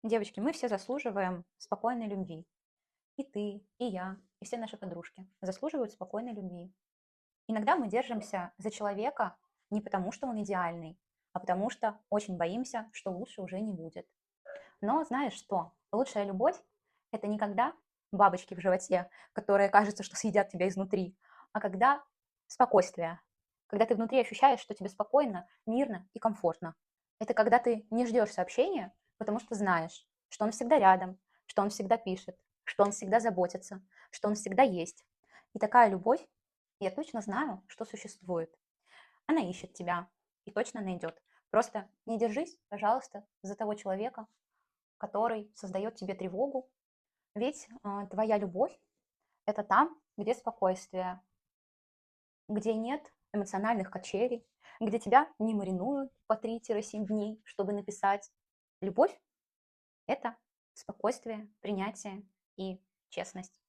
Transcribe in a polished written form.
Девочки, мы все заслуживаем спокойной любви. И ты, и я, и все наши подружки заслуживают спокойной любви. Иногда мы держимся за человека не потому, что он идеальный, а потому что очень боимся, что лучше уже не будет. Но знаешь что? Лучшая любовь– это не когда бабочки в животе, которые кажется, что съедят тебя изнутри, а когда спокойствие, когда ты внутри ощущаешь, что тебе спокойно, мирно и комфортно. Это когда ты не ждешь сообщения, потому что знаешь, что он всегда рядом, что он всегда пишет, что он всегда заботится, что он всегда есть. И такая любовь, я точно знаю, что существует. Она ищет тебя и точно найдет. Просто не держись, пожалуйста, за того человека, который создает тебе тревогу. Ведь твоя любовь– это там, где спокойствие, где нет эмоциональных качелей, где тебя не маринуют по 3-7 дней, чтобы написать. Любовь– это спокойствие, принятие и честность.